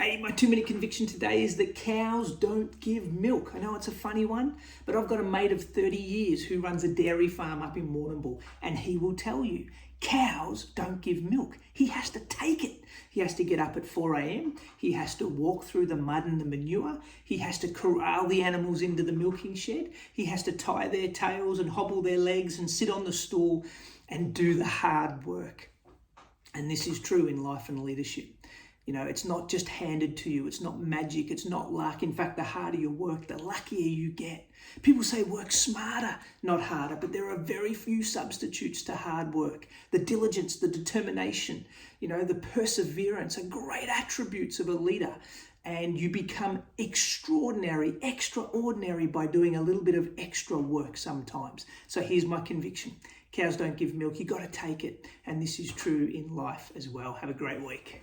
Hey, my 2-minute conviction today is that cows don't give milk. I know it's a funny one, but I've got a mate of 30 years who runs a dairy farm up in Warrnambool, and he will tell you, cows don't give milk. He has to take it. He has to get up at 4 a.m. He has to walk through the mud and the manure. He has to corral the animals into the milking shed. He has to tie their tails and hobble their legs and sit on the stool and do the hard work. And this is true in life and leadership. You know, it's not just handed to you. It's not magic. It's not luck. In fact, the harder you work, the luckier you get. People say work smarter, not harder, but there are very few substitutes to hard work. The diligence, the determination, you know, the perseverance are great attributes of a leader. And you become extraordinary by doing a little bit of extra work sometimes. So here's my conviction. Cows don't give milk. You got to take it. And this is true in life as well. Have a great week.